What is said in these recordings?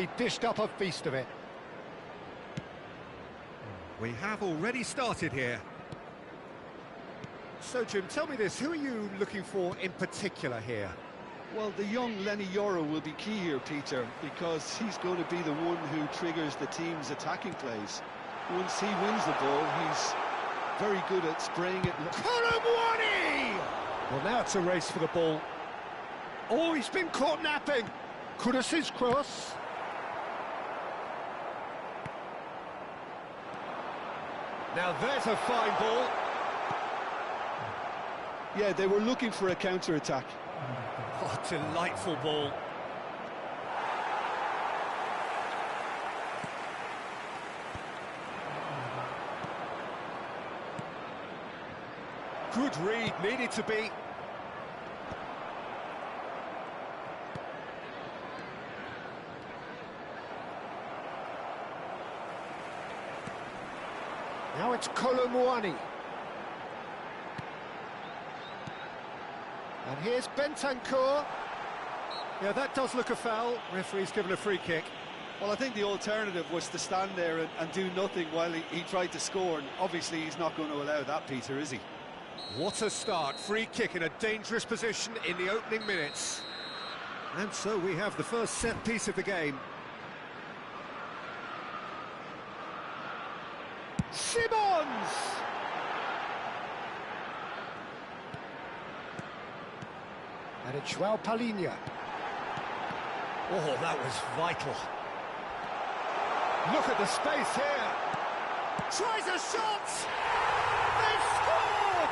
be dished up a feast of it. We have already started here. So, Jim, tell me this, who are you looking for in particular here? Well, the young Lenny Yoro will be key here, Peter, because he's going to be the one who triggers the team's attacking plays. Once he wins the ball, he's very good at spraying it. Kolo Muani! Well, now it's a race for the ball. Oh, he's been caught napping. Kudus's cross. Now there's a fine ball. Yeah, they were looking for a counter-attack. Oh, delightful ball. Good read, needed to be. Now it's Kolo Muani. And here's Bentancur. Yeah, that does look a foul. Referee's given a free kick. Well, I think the alternative was to stand there and do nothing while he tried to score. And obviously, he's not going to allow that, Peter, is he? What a start. Free kick in a dangerous position in the opening minutes. And so we have the first set piece of the game. Simons! And it's Joao Palhinha. Oh, that was vital. Look at the space here. Tries a shot! They've scored!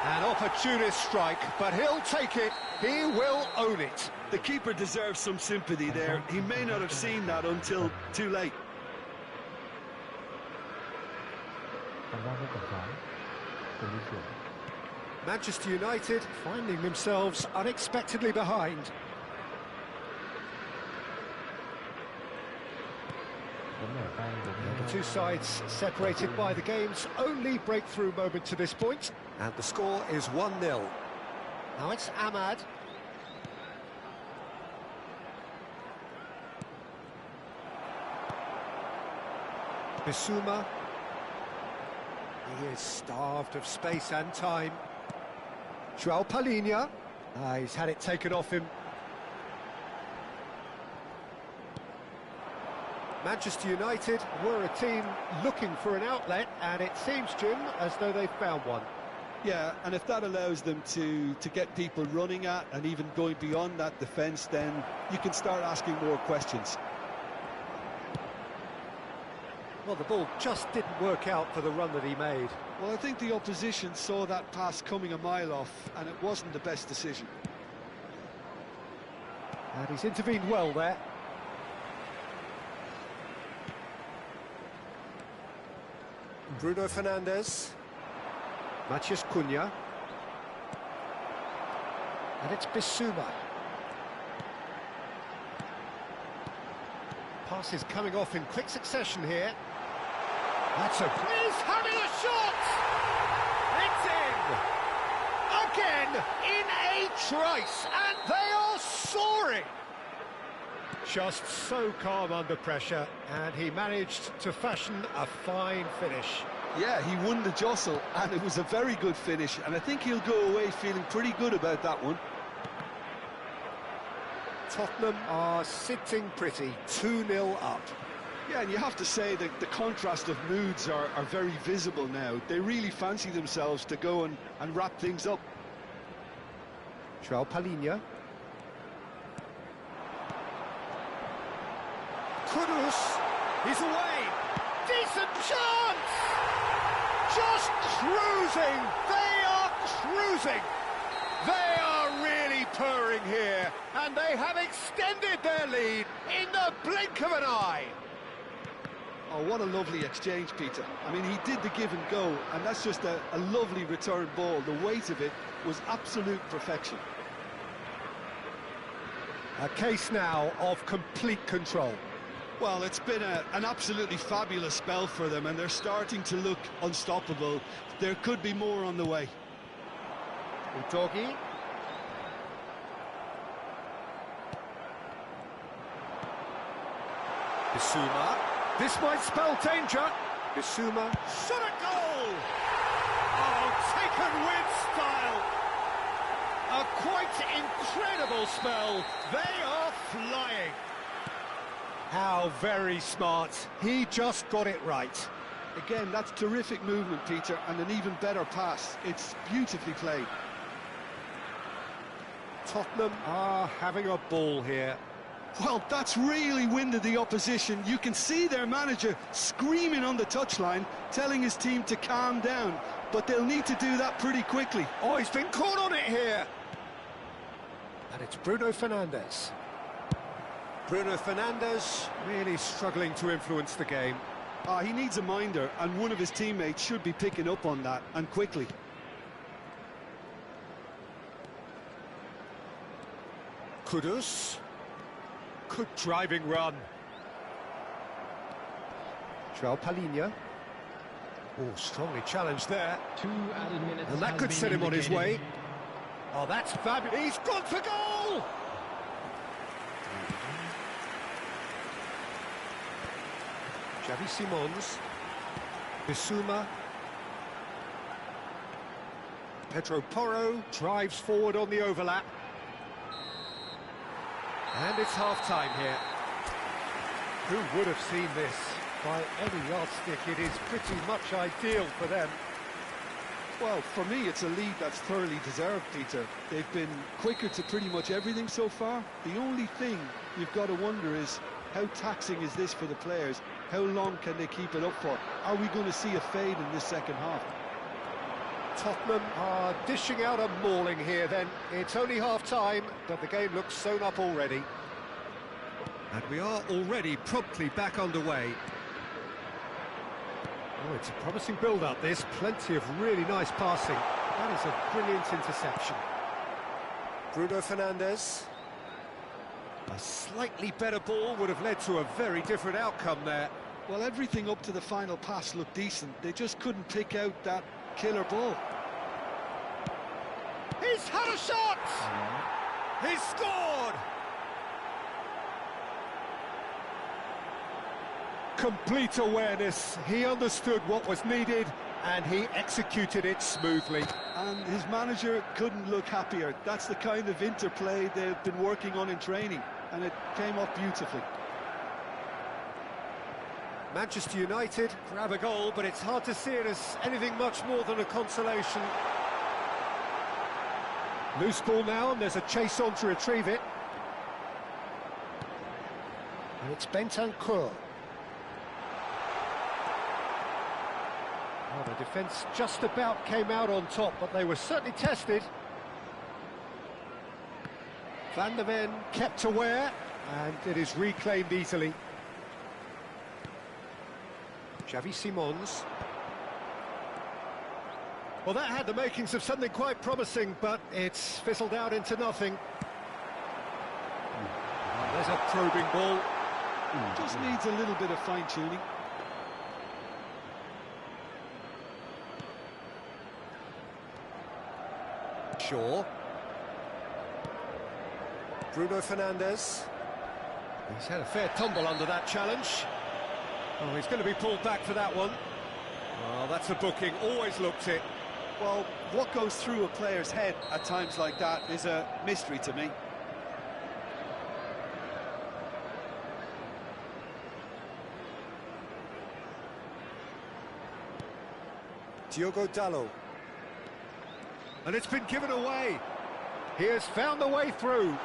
An opportunist strike, but he'll take it. He will own it. The keeper deserves some sympathy there. He may not have seen that until too late. Manchester United finding themselves unexpectedly behind. And the two sides separated by the game's only breakthrough moment to this point. And the score is 1-0. Now it's Ahmad. Bissouma. He is starved of space and time. Joao Palhinha. He's had it taken off him. Manchester United were a team looking for an outlet, and it seems, Jim, as though they've found one. Yeah, and if that allows them to get people running at and even going beyond that defence, then you can start asking more questions. Well, the ball just didn't work out for the run that he made. Well, I think the opposition saw that pass coming a mile off, and it wasn't the best decision. And he's intervened well there. Bruno Fernandes. Matheus Cunha. And it's Bissouma. Pass is coming off in quick succession here. That's a... He's having a shot! It's in! Again, in a trice, and they are soaring! Just so calm under pressure, and he managed to fashion a fine finish. Yeah, he won the jostle, and it was a very good finish, and I think he'll go away feeling pretty good about that one. Tottenham are sitting pretty, 2-0 up. Yeah, and you have to say that the contrast of moods are very visible now. They really fancy themselves to go and wrap things up. Joao Palhinha. Kudus, he's away. Decent chance! Just cruising, they are cruising. They are really purring here, and they have extended their lead in the blink of an eye. Oh, what a lovely exchange, Peter. I mean, he did the give and go, and that's just a lovely return ball. The weight of it was absolute perfection. A case now of complete control. Well, it's been an absolutely fabulous spell for them, and they're starting to look unstoppable. There could be more on the way. Udogie. Bissouma. This might spell danger. Bissouma. Shot a goal! Oh, taken with style. A quite incredible spell. They are flying. How very smart. He just got it right. Again, that's terrific movement, Peter, and an even better pass. It's beautifully played. Tottenham are having a ball here. Well, that's really winded the opposition. You can see their manager screaming on the touchline, telling his team to calm down. But they'll need to do that pretty quickly. Oh, he's been caught on it here. And it's Bruno Fernandes. Bruno Fernandes really struggling to influence the game. He needs a minder, and one of his teammates should be picking up on that, and quickly. Kudus. Good driving run. João Palhinha. Oh, strongly challenged there. 2 added minutes. And that could set him on his way. Oh, that's fabulous. He's gone for goal! Xavi Simons. Bissouma. Pedro Porro drives forward on the overlap. And it's half-time here. Who would have seen this? By any yardstick, it is pretty much ideal for them. Well, for me, it's a lead that's thoroughly deserved, Peter. They've been quicker to pretty much everything so far. The only thing you've got to wonder is, how taxing is this for the players? How long can they keep it up for? Are we going to see a fade in this second half? Tottenham are dishing out a mauling here then. It's only half-time, but the game looks sewn up already. And we are already promptly back underway. Oh, it's a promising build-up, this. Plenty of really nice passing. That is a brilliant interception. Bruno Fernandes. A slightly better ball would have led to a very different outcome there. Well, everything up to the final pass looked decent. They just couldn't pick out that killer ball. He's had a shot! He's scored! Complete awareness. He understood what was needed and he executed it smoothly. And his manager couldn't look happier. That's the kind of interplay they've been working on in training, and it came off beautifully. Manchester United grab a goal, but it's hard to see it as anything much more than a consolation. Loose ball now, and there's a chase on to retrieve it. And it's Bentancur. Oh, the defence just about came out on top, but they were certainly tested. Van der Ven kept aware, and it is reclaimed easily. Xavi Simons. Well, that had the makings of something quite promising, but it's fizzled out into nothing. There's a probing ball. Just needs a little bit of fine-tuning. Shaw. Bruno Fernandes. He's had a fair tumble under that challenge. Oh, he's going to be pulled back for that one. Oh, that's a booking, always looked it. Well, what goes through a player's head at times like that is a mystery to me. Diogo Dalot. And it's been given away. He has found the way through.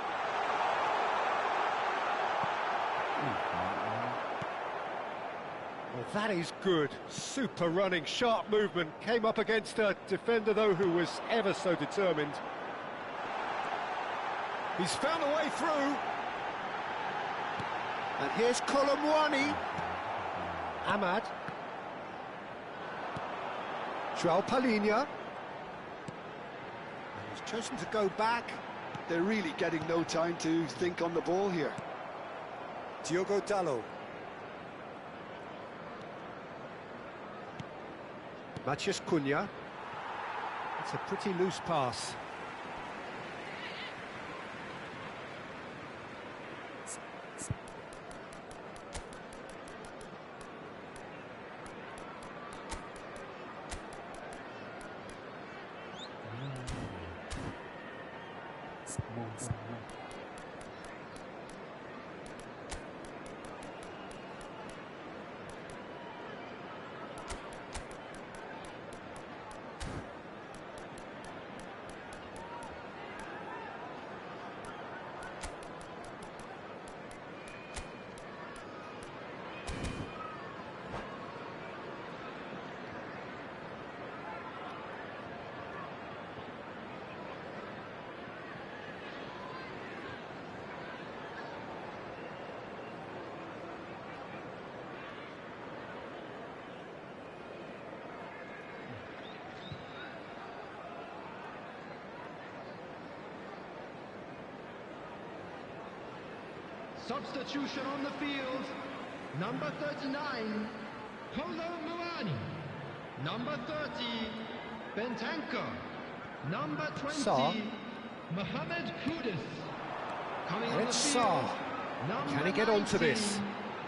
Well, that is good. Super running, sharp movement. Came up against a defender, though, who was ever so determined. He's found a way through. And here's Colomwani. Ahmad. João Palhinha. He's chosen to go back. They're really getting no time to think on the ball here. Diogo Dalot. Matheus Cunha. It's a pretty loose pass. Substitution on the field. Number 39, Kolo Muani. Number 30, Bentancur. Number 20, Sarr. Mohamed Kudus. Coming on the It's field. Sarr. Number Can he get onto 19, this?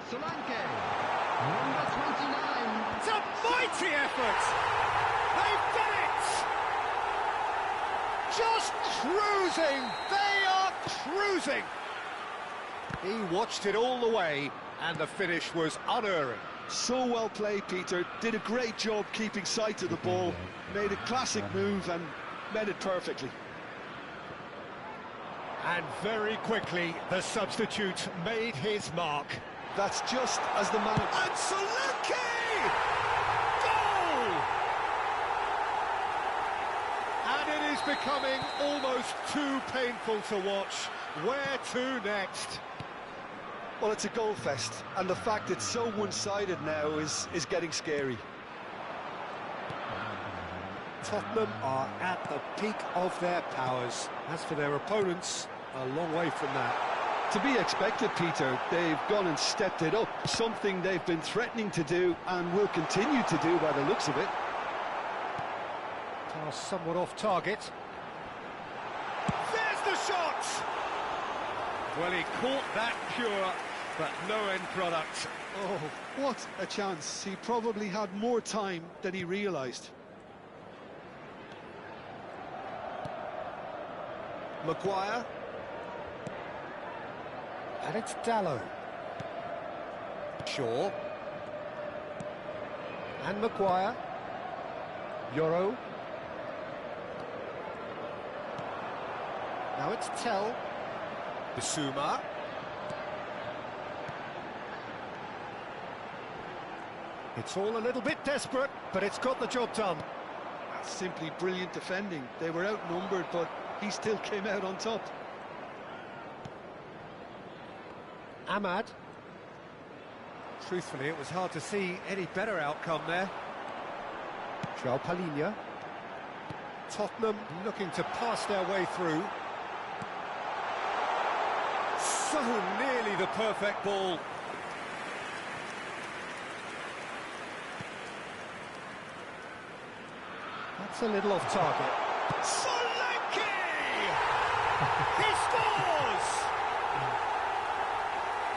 Solanke. Number 29. It's a mighty effort! They've done it! Just cruising! They are cruising! He watched it all the way, and the finish was unerring. So well played, Peter. Did a great job keeping sight of the ball. Made a classic move and met it perfectly. And very quickly, the substitute made his mark. That's just as the man... And Solanke! Goal! And it is becoming almost too painful to watch. Where to next? Well, it's a goal fest, and the fact it's so one-sided now is getting scary. Tottenham are at the peak of their powers. As for their opponents, a long way from that. To be expected, Peter. They've gone and stepped it up, something they've been threatening to do and will continue to do by the looks of it. Pass somewhat off target. There's the shot! Well, he caught that pure, but no end product. Oh, what a chance. He probably had more time than he realised. Maguire. And it's Dalot. Shaw. And Maguire. Yoro. Now it's Tell. Bissouma. It's all a little bit desperate, but it's got the job done. That's simply brilliant defending. They were outnumbered, but he still came out on top. Ahmad. Truthfully, it was hard to see any better outcome there. João Palhinha. Tottenham looking to pass their way through. So nearly the perfect ball. That's a little off target. Solanke! He scores!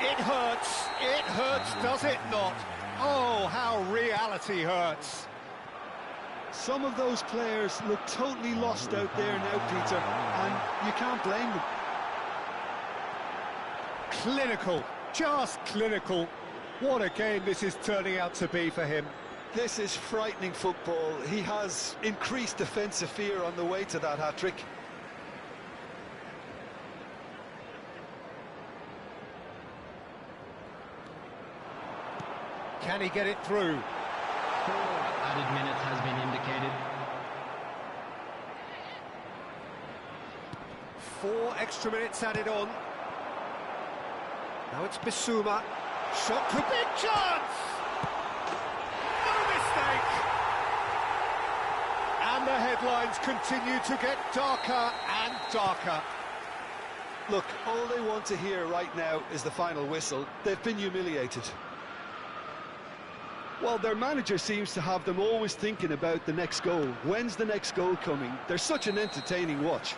It hurts, does it not? Oh, how reality hurts. Some of those players look totally lost out there now, Peter, and you can't blame them. Clinical, just clinical. What a game this is turning out to be for him. This is frightening football. He has increased defensive fear on the way to that hat-trick. Can he get it through? 4 added minutes has been indicated. 4 extra minutes added on. Now it's Bissouma. Shot to big chance! No mistake! And the headlines continue to get darker and darker. Look, all they want to hear right now is the final whistle. They've been humiliated. Well, their manager seems to have them always thinking about the next goal. When's the next goal coming? They're such an entertaining watch.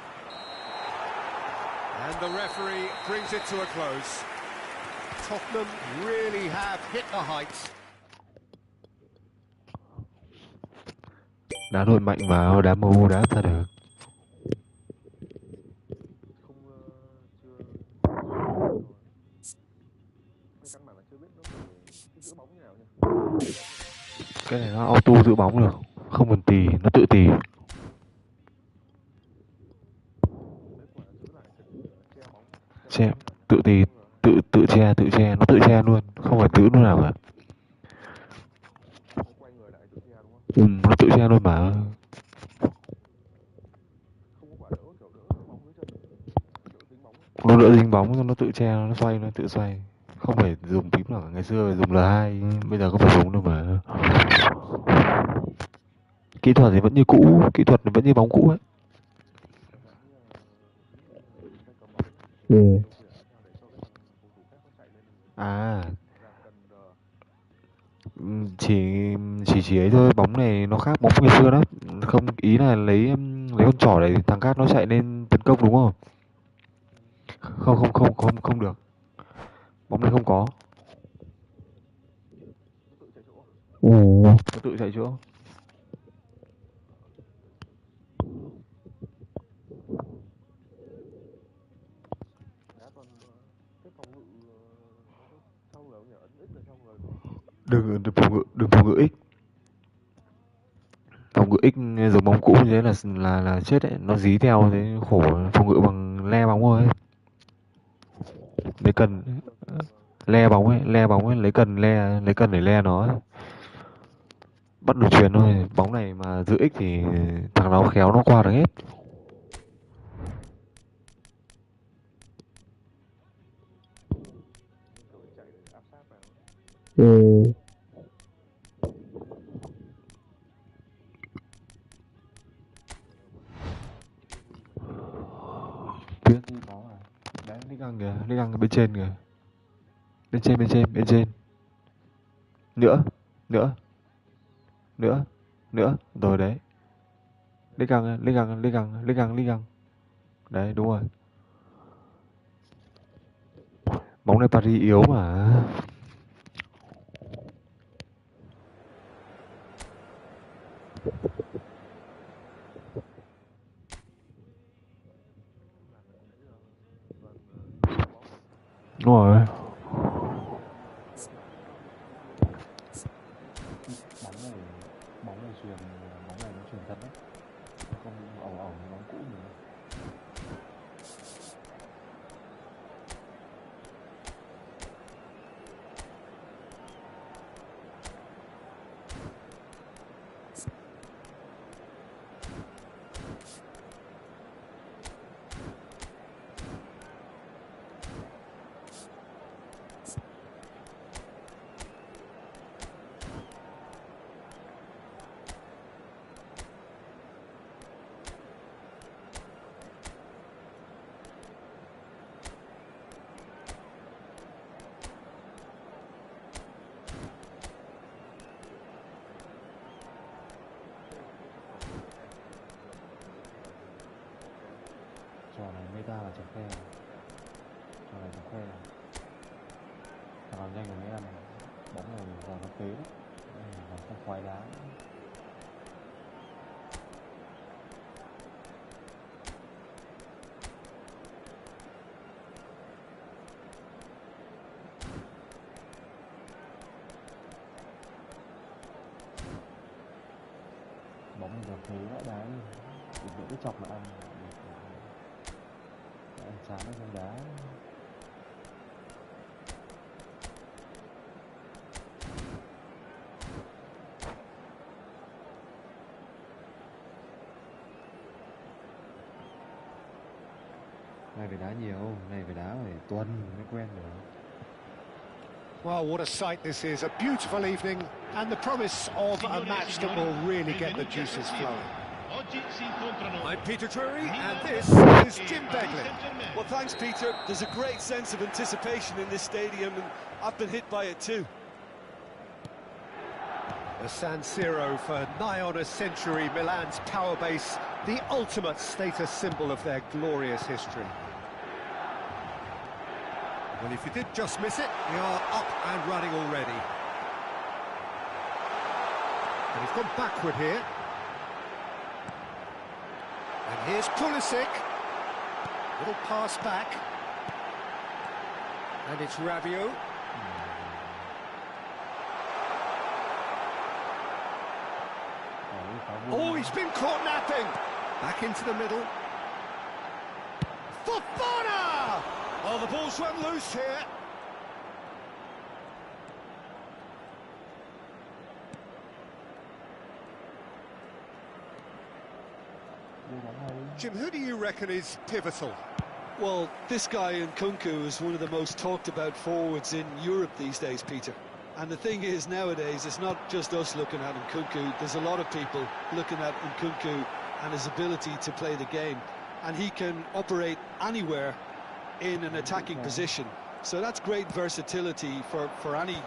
And the referee brings it to a close. Tottenham really have hit the heights. Đá luôn mạnh vào, đá mù đá thật được. Cái này nó auto giữ bóng được, không cần tì, nó tự tì. Che, tự tì, tự che, nó tự che luôn, không phải giữ lúc nào cả. Nó tự che luôn mà. Nó đỡ dính bóng, nó tự che, nó xoay, nó tự xoay. Không phải dùng phím nào cả. Ngày xưa phải dùng L2, bây giờ không phải dùng đâu mà. Kỹ thuật thì vẫn như cũ, kỹ thuật vẫn như bóng cũ ấy. À, chỉ ấy thôi, bóng này nó khác bóng ngày xưa lắm. Không, ý là lấy con trỏ để thằng khác nó chạy lên tấn công đúng không? Không được. Bóng này không có. Nó tự chạy chỗ. Đừng phòng ngự X. Phòng ngự X giống bóng cũ như thế là chết đấy, nó dí theo thế khổ. Phòng ngự bằng le bóng thôi. Lấy cần le bóng ấy, lấy cần để le nó ấy. Bắt được chuyền thôi, bóng này mà giữ X thì thằng nào khéo nó qua được hết. Biết đi bóng à. Đấy, đi găng bên trên kìa. Bên trên. Nữa. Rồi đấy. Lấy găng. Đấy, đúng rồi. Bóng này Paris yếu mà. Đúng rồi. Bóng này nó truyền thật đấy. Không ẩu như bóng cũ nữa. Trò này meta là trò khoe. Thằng nào nhanh của mấy em, bóng này vào nó phế đấy. Nó không khoái đá. Bóng này vào phế vãi đá đi. Đừng cái chọc mà ăn. Ăn chán nó không đá. Này phải đá nhiều, này phải đá phải tuần mới quen được. Well, what a sight this is, a beautiful evening, and the promise of a match that will really get the juices flowing. I'm Peter Drury, and this is Jim Beglin. Well, thanks, Peter. There's a great sense of anticipation in this stadium, and I've been hit by it too. The San Siro for nigh on a century, Milan's power base, the ultimate status symbol of their glorious history. Well, if you did just miss it, we are up and running already. And he's gone backward here. And here's Pulisic. Little pass back. And it's Rabiot. Oh, he's been caught napping. Back into the middle. Fofana! Oh, the ball's run loose here. Jim, who do you reckon is pivotal? Well, this guy Nkunku is one of the most talked about forwards in Europe these days, Peter. And the thing is, nowadays, it's not just us looking at Nkunku. There's a lot of people looking at Nkunku and his ability to play the game. And he can operate anywhere in an attacking position. So that's great versatility for any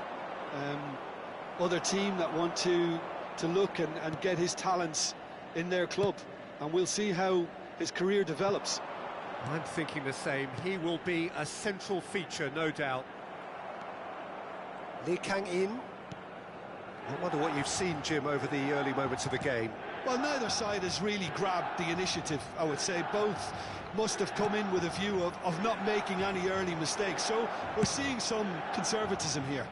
other team that want to look and get his talents in their club. And we'll see how his career develops. I'm thinking the same. He will be a central feature, no doubt. Lee Kang-in. I wonder what you've seen, Jim, over the early moments of the game. Well, neither side has really grabbed the initiative, I would say. Both must have come in with a view of not making any early mistakes. So we're seeing some conservatism here.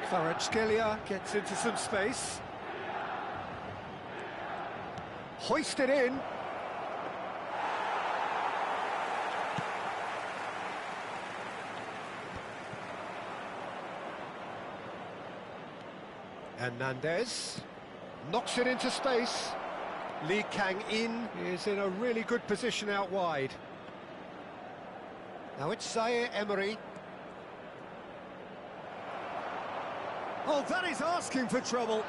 Kvaratskhelia gets into some space. Hoisted in. Hernandez knocks it into space. Lee Kang-in is in a really good position out wide. Now it's Zaire Emery. Oh, that is asking for trouble.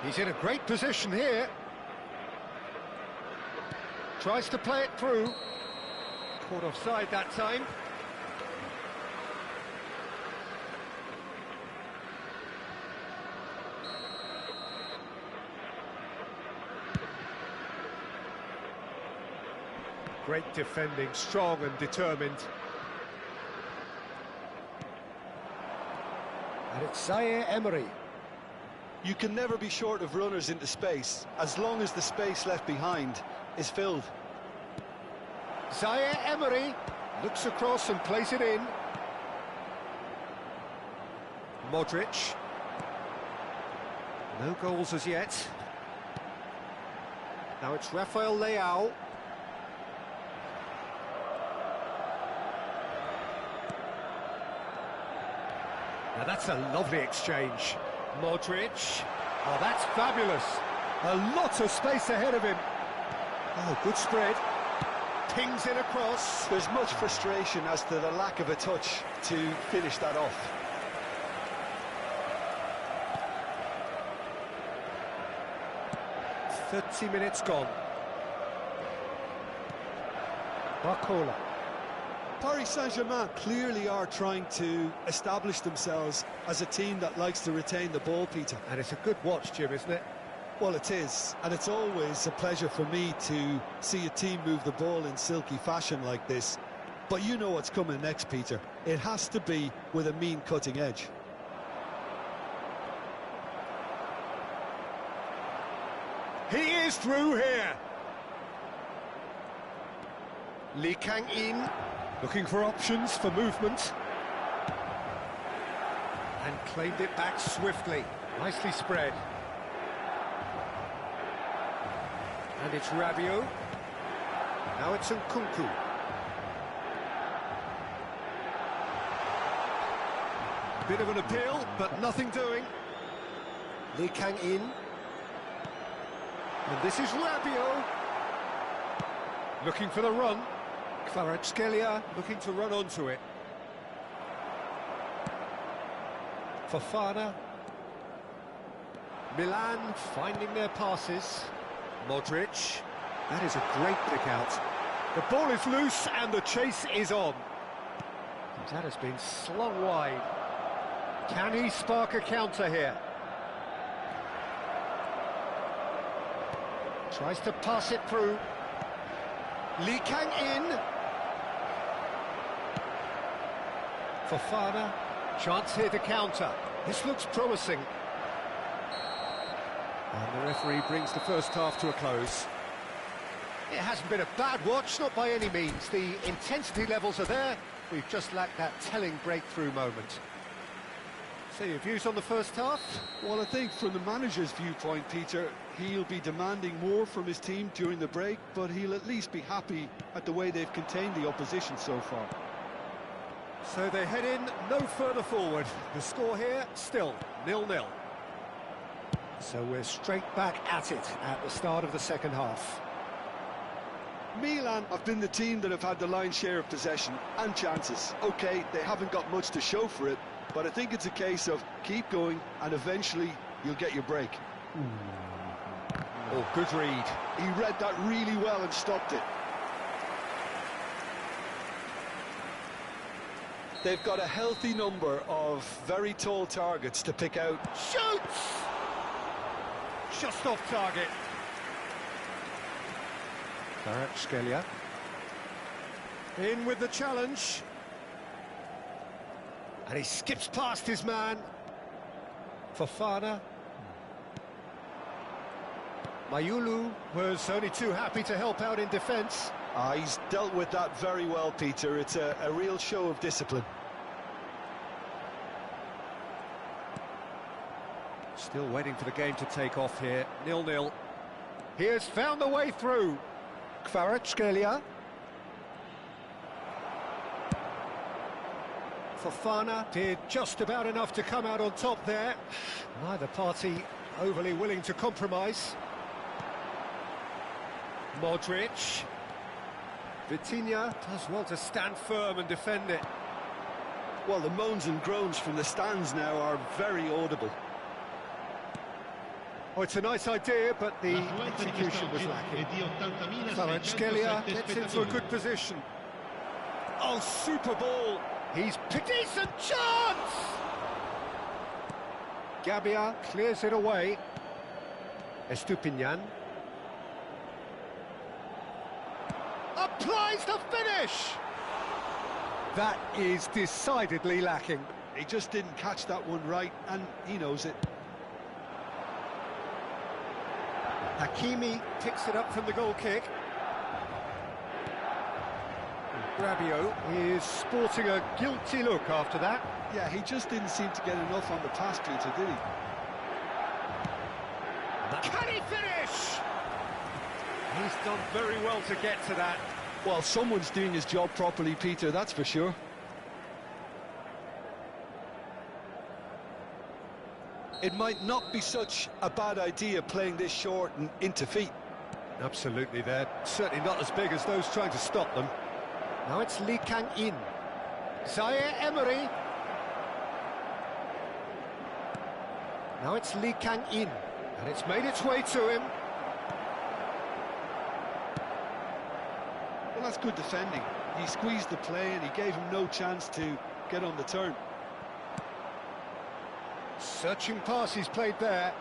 He's in a great position here. Tries to play it through. Caught offside that time. Great defending, strong and determined. And it's Zaire Emery. You can never be short of runners into space, as long as the space left behind is filled. Zaire Emery looks across and plays it in. Modric. No goals as yet. Now it's Rafael Leao. Now that's a lovely exchange. Modric. Oh, that's fabulous. A lot of space ahead of him. Oh, good spread. Pings in across. There's much frustration as to the lack of a touch to finish that off. "30 minutes gone. Barcola. Paris Saint-Germain clearly are trying to establish themselves as a team that likes to retain the ball, Peter. And it's a good watch, Jim, isn't it? Well, it is, and it's always a pleasure for me to see a team move the ball in silky fashion like this. But you know what's coming next, Peter. It has to be with a mean cutting edge. He is through here. Lee Kang-in looking for options for movement. And claimed it back swiftly. Nicely spread. And it's Rabiot. Now it's Nkunku. Bit of an appeal, but nothing doing. Lee Kang-in. And this is Rabiot. Looking for the run. Kvaratskhelia looking to run onto it. Fofana. Milan finding their passes. Modric. That is a great pick out. The ball is loose and the chase is on. That has been slung wide. Can he spark a counter here? Tries to pass it through. Lee Kang-in. Fofana. Chance here to counter. This looks promising. And the referee brings the first half to a close. It hasn't been a bad watch, not by any means. The intensity levels are there, We've just lacked that telling breakthrough moment. So your views on the first half? Well, I think from the manager's viewpoint, Peter, he'll be demanding more from his team during the break, but he'll at least be happy at the way they've contained the opposition so far. So they head in no further forward. The score here, still 0-0. So we're straight back at it at the start of the second half. Milan have been the team that have had the lion's share of possession and chances. OK, they haven't got much to show for it, but I think it's a case of keep going and eventually you'll get your break. Oh, good read. He read that really well and stopped it. They've got a healthy number of very tall targets to pick out. Shoots! Just off target. Kvaratskhelia. In with the challenge. And he skips past his man. Fofana. Mayulu was only too happy to help out in defence. He's dealt with that very well, Peter. It's a real show of discipline. Still waiting for the game to take off here. 0-0. He has found the way through. Kvaratskhelia. Fofana did just about enough to come out on top there. Neither party overly willing to compromise. Modric. Vitinha does well to stand firm and defend it. Well, the moans and groans from the stands now are very audible. Oh, it's a nice idea, but the execution was lacking. Kvaratskhelia gets into a good position. Oh, super ball! He's picked decent chance! Gabbia clears it away. Estupiñán. Applies the finish! That is decidedly lacking. He just didn't catch that one right, and he knows it. Hakimi picks it up from the goal kick. Rabiot is sporting a guilty look after that. Yeah, he just didn't seem to get enough on the pass, Peter, did he? Can he finish? He's done very well to get to that. Well, someone's doing his job properly, Peter, that's for sure. It might not be such a bad idea playing this short and into feet. Absolutely, they're certainly not as big as those trying to stop them. Now it's Lee Kang-in. Zaire Emery. Now it's Lee Kang-in. And it's made its way to him. Well, that's good defending. He squeezed the play and he gave him no chance to get on the turn. Searching pass he's played there.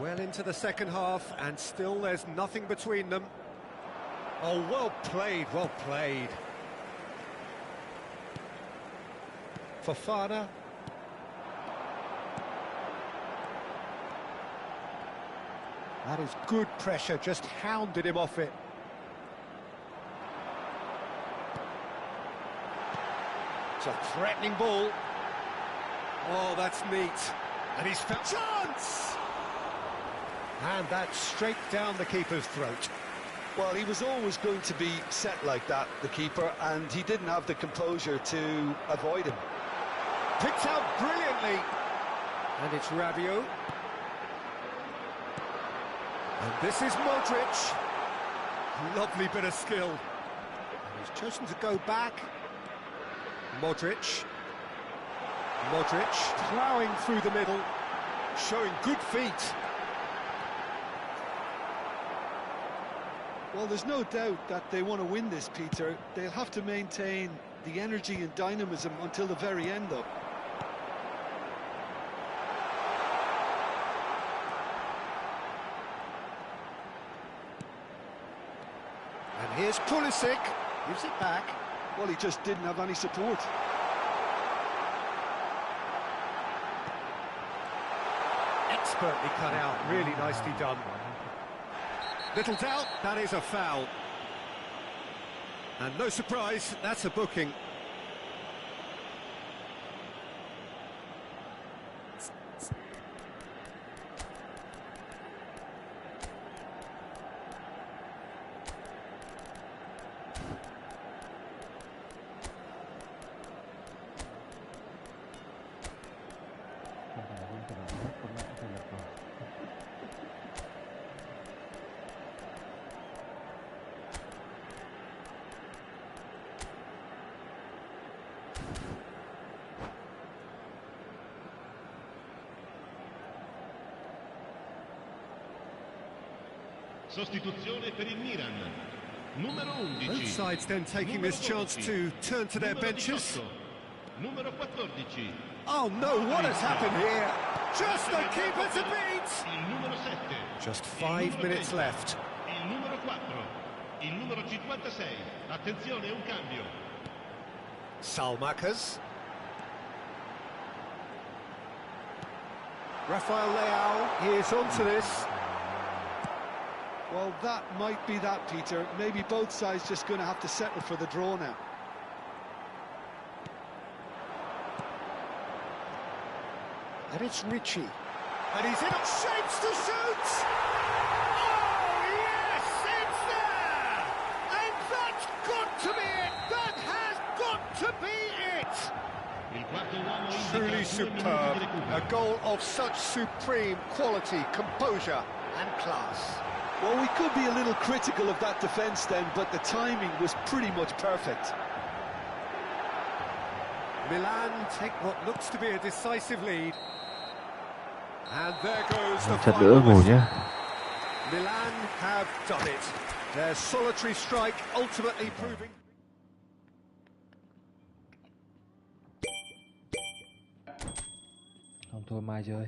Well into the second half, and still there's nothing between them. Oh, well played, well played. Fofana. That is good pressure, just hounded him off it. It's a threatening ball. Oh, that's neat. And he's found chance! And that's straight down the keeper's throat. Well, he was always going to be set like that, the keeper, and he didn't have the composure to avoid him. Picked out brilliantly. And it's Rabiot. And this is Modric. Lovely bit of skill. And he's chosen to go back. Modric. Modric ploughing through the middle, showing good feet. Well, there's no doubt that they want to win this, Peter. They'll have to maintain the energy and dynamism until the very end, though. And here's Pulisic, gives it back. Well, he just didn't have any support. Expertly cut out, really nicely done. Little doubt, that is a foul. And no surprise, that's a booking. Sostituzione per il Milan. Numero 11. Both sides then taking this chance to turn to their benches. Numero 14. Oh no, what has happened here? Just the keeper to beat! Il numero 7. Just 5 minutes left. Il numero 4. Il numero 56. Attenzione, un cambio. Salmakas. Rafael Leao is onto this. Well, that might be that, Peter. Maybe both sides just going to have to settle for the draw now. And it's Richie. And he's in shapes to shoot! Oh, yes, it's there! And that's got to be it! That has got to be it! Truly superb. A goal of such supreme quality, composure and class. Well, we could be a little critical of that defence then, but the timing was pretty much perfect. Milan take what looks to be a decisive lead. And there goes the Trận nữa ngủ nhé. Milan have done it. Their solitary strike ultimately proving... Không thôi mai chơi.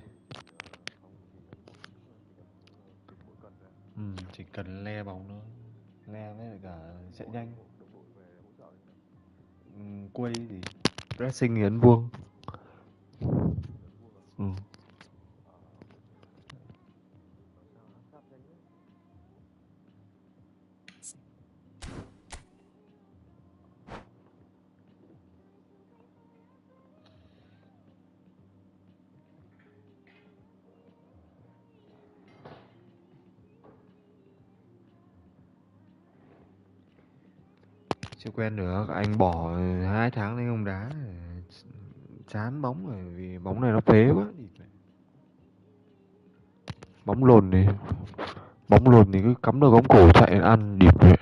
Chỉ cần le bóng nữa, le với lại cả chạy nhanh, quay thì pressing ấn vuông. Chưa quen nữa, anh bỏ 2 tháng lên không đá, chán bóng rồi vì bóng này nó phế quá. Bóng lồn thì cứ cắm đầu bóng cổ chạy ăn địt vậy.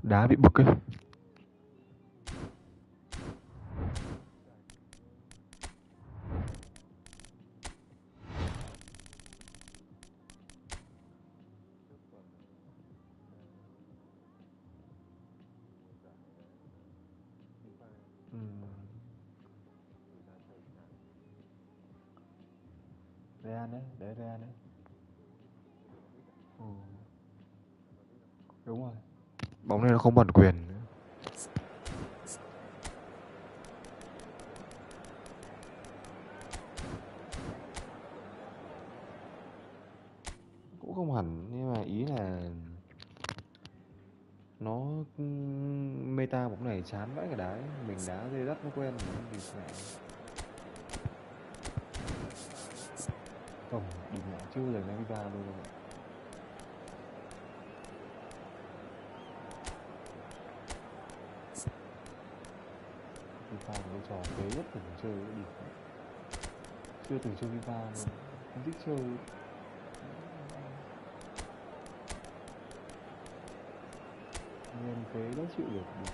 Đá bị bực ấy. Real đấy, để Real đấy. Đúng rồi. Bóng này nó không bản quyền. Cũng không hẳn, nhưng mà ý là nó meta bóng này chán vãi cả đá ấy. Mình đá dây dắt nó quen rồi thì phải. Không, đỉnh mẹ chưa giờ nó đi ra luôn rồi. FIFA là cái trò phế nhất từng chơi cái đỉnh. Chưa từng chơi FIFA luôn, không thích chơi. Nên phế nó chịu được.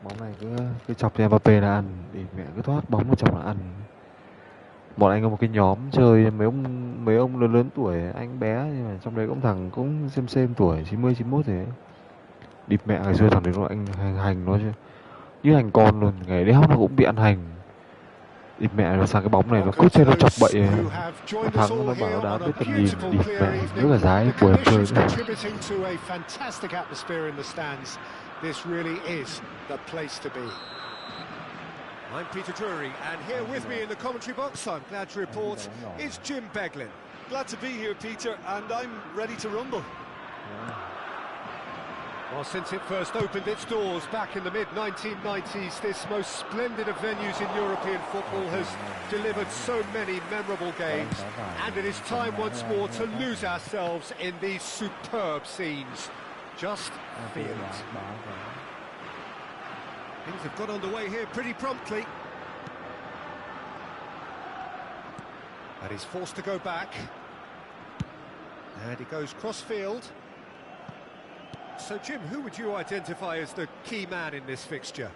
Bóng này cứ chọc cho Mbappé là ăn, thì mẹ cứ thoát bóng mà chọc là ăn. Bọn anh có một cái nhóm chơi mấy ông lớn lớn tuổi, anh bé nhưng mà trong đấy có thằng cũng xem tuổi 90 91 thế. Địt mẹ ngày xưa thằng đấy nó anh hành nó chứ. Như hành con luôn, ngày đấy nó cũng bị ăn hành. Địt mẹ nó sang cái bóng này nó Well, cứ good thế to nó chọc those bậy. who have joined us Thắng nó all bảo here nó đá on a biết tầm nhìn. beautiful Địt clear mẹ evening. rất là dái The của em chơi. conditions contributing to a fantastic atmosphere in the stands. This really is the place to be. I'm Peter Drury, and here with me in the commentary box, I'm glad to report, is Jim Beglin. Glad to be here, Peter, and I'm ready to rumble. Well, since it first opened its doors back in the mid-1990s, this most splendid of venues in European football has delivered so many memorable games, and it is time once more to lose ourselves in these superb scenes. Just feel it. Things have got underway here pretty promptly. And he's forced to go back. And he goes cross-field. So, Jim, who would you identify as the key man in this fixture?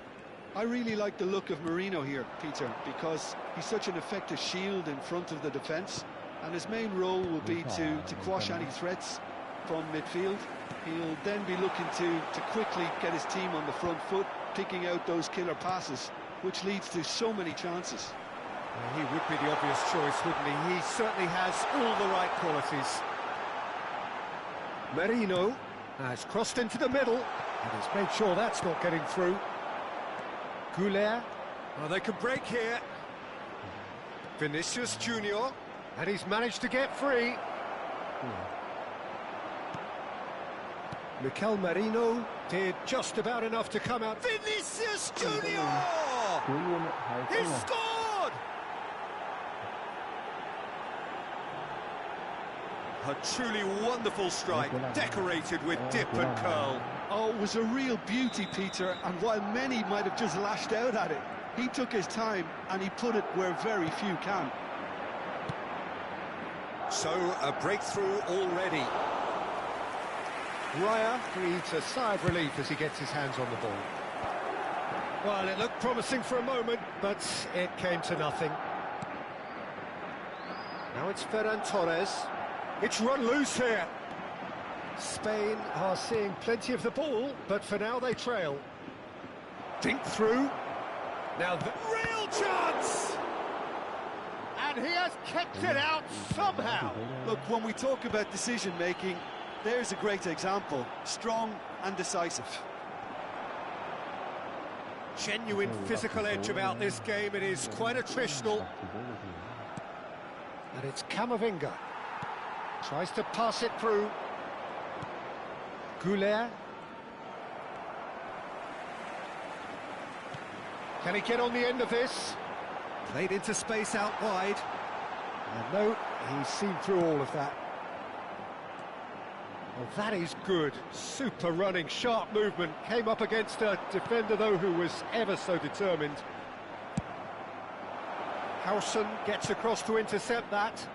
I really like the look of Marino here, Peter, because he's such an effective shield in front of the defence, and his main role will be to quash any threats from midfield. He'll then be looking to quickly get his team on the front foot, picking out those killer passes, which leads to so many chances. Well, he would be the obvious choice, wouldn't he? He certainly has all the right qualities. Marino has crossed into the middle, and he's made sure that's not getting through. Goulet, well, they can break here. Vinicius Junior, and he's managed to get free. Mikel Merino did just about enough to come out. Vinicius Junior! He scored! A truly wonderful strike, decorated with dip and curl. Oh, it was a real beauty, Peter, and while many might have just lashed out at it, he took his time and he put it where very few can. So, a breakthrough already. Raya breathes a sigh of relief as he gets his hands on the ball. Well, it looked promising for a moment, but it came to nothing. Now it's Ferran Torres. It's run loose here. Spain are seeing plenty of the ball, but for now they trail. Dink through. Now the real chance! And he has kept it out somehow. Look, when we talk about decision-making, there's a great example. Strong and decisive. Genuine physical edge about this game. It is quite attritional. And it's Camavinga. Tries to pass it through. Goulet. Can he get on the end of this? Played into space out wide. And no, he's seen through all of that. Well, that is good. Super running, sharp movement. Came up against a defender, though, who was ever so determined. Howson gets across to intercept that.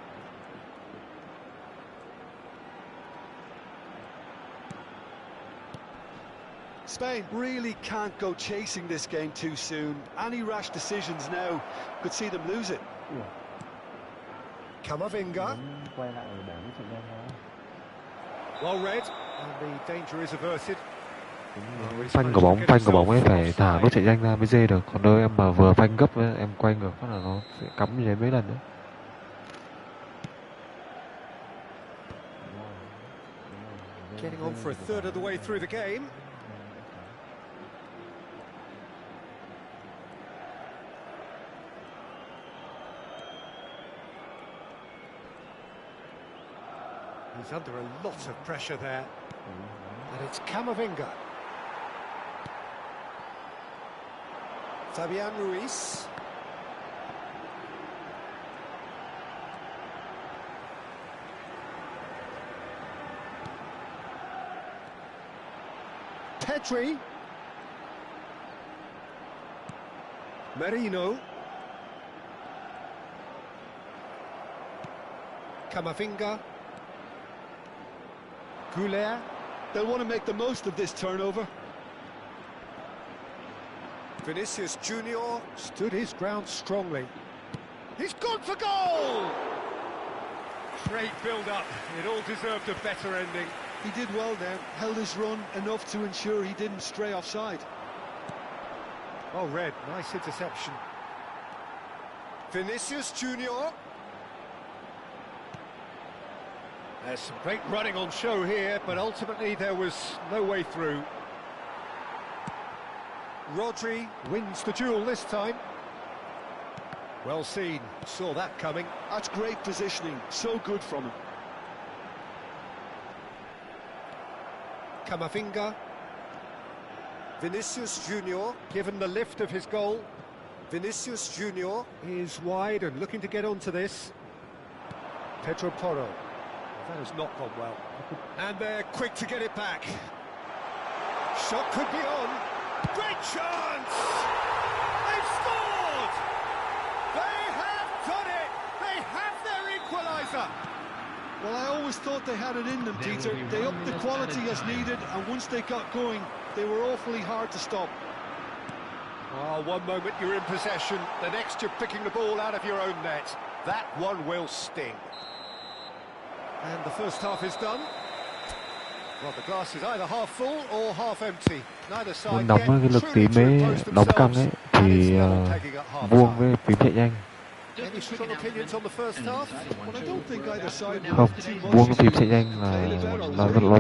Spain really can't go chasing this game too soon. Any rash decisions now could see them lose it. Camavinga. Well read, and the danger is averted. Phanh của bóng ấy phải thả nó chạy nhanh ra mới dê được. Còn đâu em mà vừa phanh gấp em quay ngược phát là nó sẽ cắm như thế mấy lần nữa. Getting on for a third of the way through the game. He's under a lot of pressure there. And it's Camavinga. Fabian Ruiz. Pedri. Merino. Camavinga. Goulet. They'll want to make the most of this turnover. Vinicius Junior stood his ground strongly. He's gone for goal! Great build-up. It all deserved a better ending. He did well there, held his run enough to ensure he didn't stray offside. Well read, nice interception. Vinicius Junior. There's some great running on show here, but ultimately there was no way through. Rodri wins the duel this time. Well seen, saw that coming. That's great positioning, so good from him. Camavinga. Vinicius Junior, given the lift of his goal. Vinicius Junior is wide and looking to get onto this. Pedro Porro. That has not gone well. And they're quick to get it back. Shot could be on. Great chance! They've scored! They have done it! They have their equaliser! Well, I always thought they had it in them, Peter. They upped the quality as needed, and once they got going, they were awfully hard to stop. Oh, one moment you're in possession, the next you're picking the ball out of your own net. That one will sting. And the first half is done. Well, the glass is either half full or half empty. Neither side Muốn đóng yet cái lực tí truly to mới impose đóng căng themselves. ấy thì And it's level pegging at half vuông time. với phím chạy nhanh. Any strong opinions on the first half? Well, I don't think either side Không, were too much vuông với phím to chạy nhanh là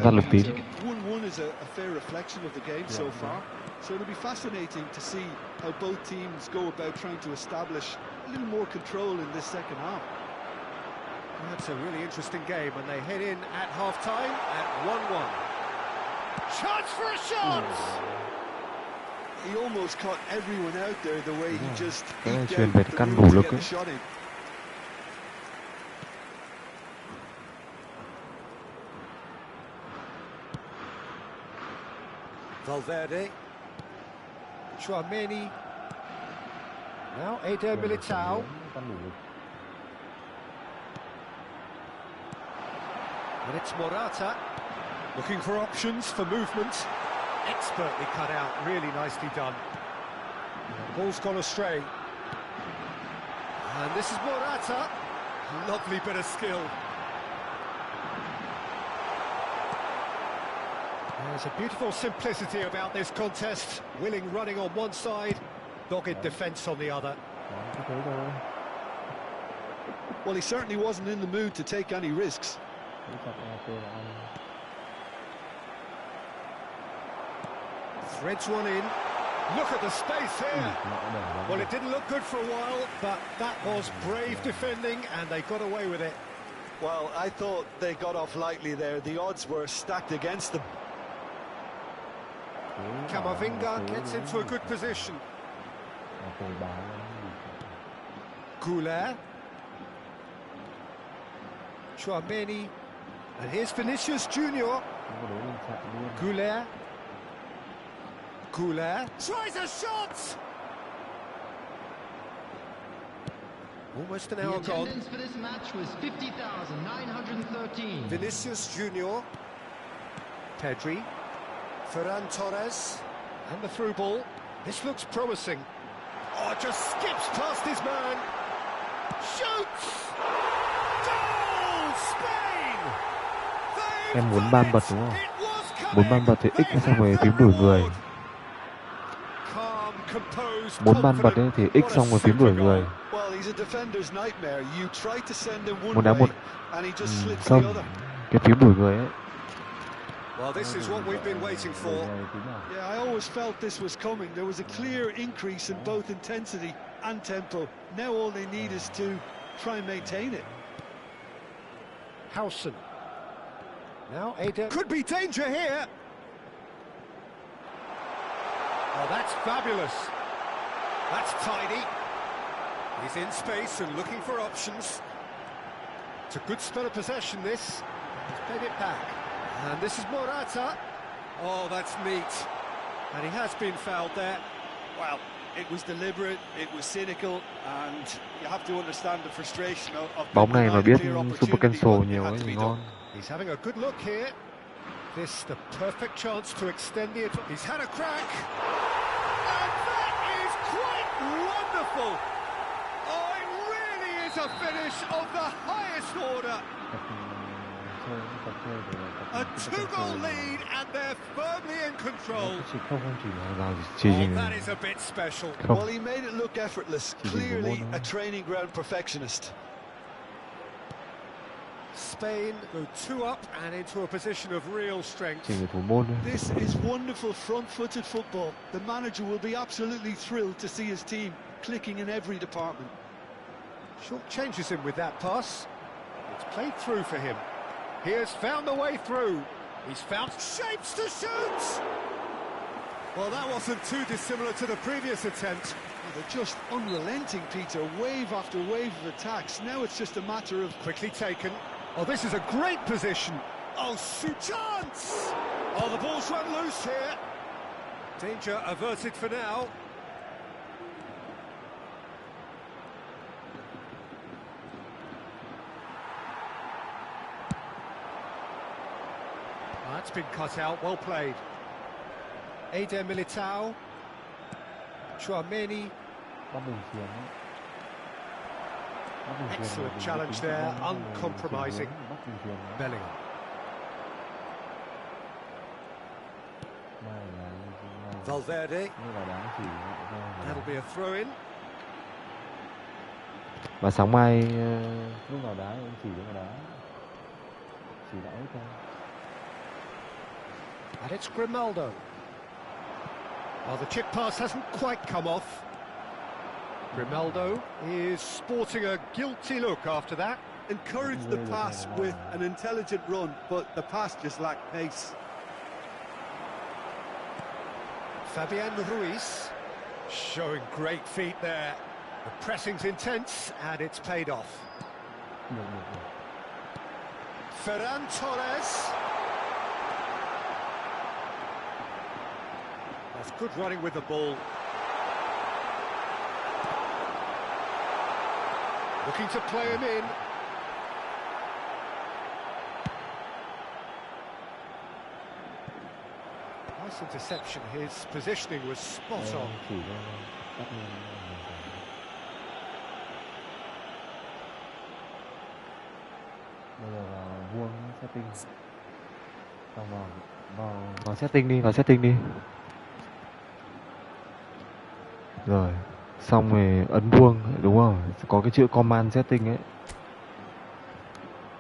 ra lực tím. 1-1 is a fair reflection of the game so far. So it'll be fascinating to see how both teams go about trying to establish a little more control in this second half. That's a really interesting game, and they head in at half-time at 1-1. Chance for a shot! He almost caught everyone out there the way he just Cái này eked chuyền out về the căn room đủ to lực get ấy. the shot in. Valverde. Tchouaméni. Now Eder Militao. And it's Morata. Looking for options for movement. Expertly cut out, really nicely done. Ball's gone astray. And this is Morata. Lovely bit of skill. There's a beautiful simplicity about this contest. Willing running on one side, dogged defence on the other. Well, he certainly wasn't in the mood to take any risks. Threads one in. Look at the space here. Well, it didn't look good for a while, but that was brave defending, and they got away with it. Well, I thought they got off lightly there. The odds were stacked against them. Camavinga gets into a good position. Goulet. Tchouaméni. And here's Vinicius Junior. Goulet. Goulet tries a shot! Almost an hour The gone. attendance for this match was 50,913. Vinicius Junior. Pedri. Ferran Torres. And the through ball. This looks promising. Oh, just skips past his man. Shoots! Goal! Spain! Em muốn ban bật đúng không? Muốn ban bật thì X xong rồi phím đổi người. Muốn ban bật ấy thì X xong rồi phím đổi người. Muốn đá một không, cái phím đổi người ấy. Well, this is what we've been waiting for. Yeah, I always felt this was coming. There was a clear increase in both intensity and tempo. Now all they need is to try and maintain it. Howson. Now Eder. Could be danger here. Oh, that's fabulous. That's tidy. He's in space and looking for options. It's a good spell of possession, this. He's played it back. And this is Morata. Oh, that's neat. And he has been fouled there. Well, it was deliberate, it was cynical, and you have to understand the frustration of Bóng này mà biết Super Cancel nhiều ấy thì ngon. He's having a good look here. This the perfect chance to extend the advantage. He's had a crack. And that is quite wonderful. Oh, it really is a finish of the highest order. A two-goal lead and they're firmly in control. Oh, that is a bit special. Well, he made it look effortless. Clearly a training ground perfectionist. Spain go 2 up and into a position of real strength. This is wonderful front-footed football. The manager will be absolutely thrilled to see his team clicking in every department. Short changes him with that pass. It's played through for him. He has found the way through. He's found shapes to shoot. Well, that wasn't too dissimilar to the previous attempt. They're just unrelenting, Peter. Wave after wave of attacks. Now it's just a matter of... Quickly taken. Oh, this is a great position. Oh, shoot chance! Oh, the ball's run loose here. Danger averted for now. That's been cut out, well played. Eder Militao. Tchouaméni. Excellent challenge there, uncompromising. Bellingham. Valverde. That'll be a throw-in. Và sáng mai lúc nào đá em chỉ cho đá. Chỉ đá hết thôi. And it's Grimaldo. Oh, the chip pass hasn't quite come off. Grimaldo is sporting a guilty look after that. Encouraged the pass with an intelligent run, but the pass just lacked pace. Fabian Ruiz showing great feet there. The pressing's intense and it's paid off. Ferran Torres. That's good running with the ball. Looking to play him in. Nice interception. His positioning was spot on. Vào setting đi, vào setting đi. Rồi, xong rồi ấn vuông, đúng không? Có cái chữ command setting ấy.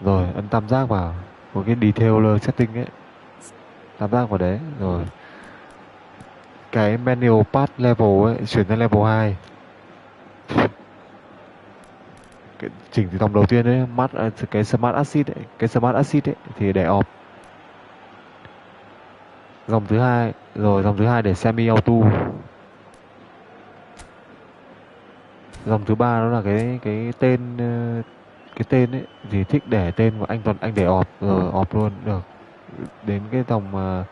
Rồi, ấn tam giác vào. Có cái detailer setting ấy. Tam giác vào đấy, rồi. Cái manual path level ấy, chuyển sang level 2. Cái chỉnh từ dòng đầu tiên ấy, cái smart assist ấy, thì để off. Dòng thứ hai, rồi dòng thứ hai để semi auto. Dòng thứ ba đó là cái tên ấy thì thích để tên của anh Tuấn, anh để off rồi off luôn được. Đến cái dòng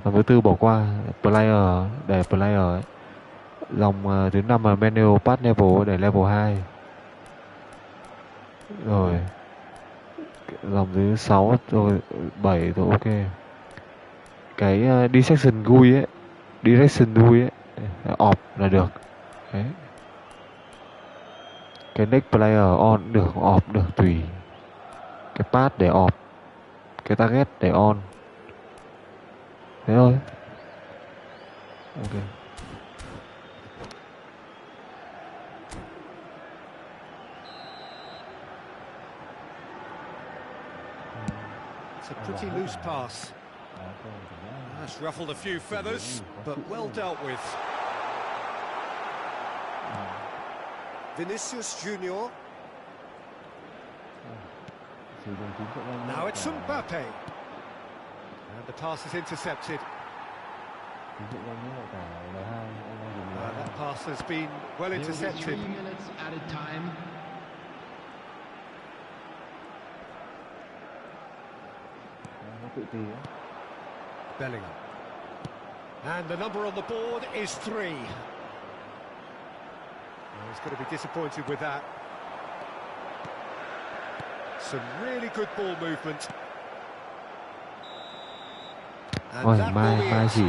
thứ tư bỏ qua player, để player ấy. Dòng thứ 5 là manual path level để level 2. Rồi dòng thứ 6 rồi 7 rồi ok. Cái direction GUI ấy, off là được. Đấy. Cái next player on được, off được tùy. Cái path để off, cái target để on. Thế thôi. Ok. It's a pretty loose pass. That's ruffled a few feathers, but well dealt with. Vinicius Junior. Now it's Mbappe. And the pass is intercepted. That pass has been well intercepted. 3 minutes added time. Bellingham. And the number on the board is 3. Well, he's going to be disappointed with that. Some really good ball movement. Ôi, mai chỉ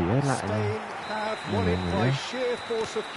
hết lại. Spain have won it by sheer force of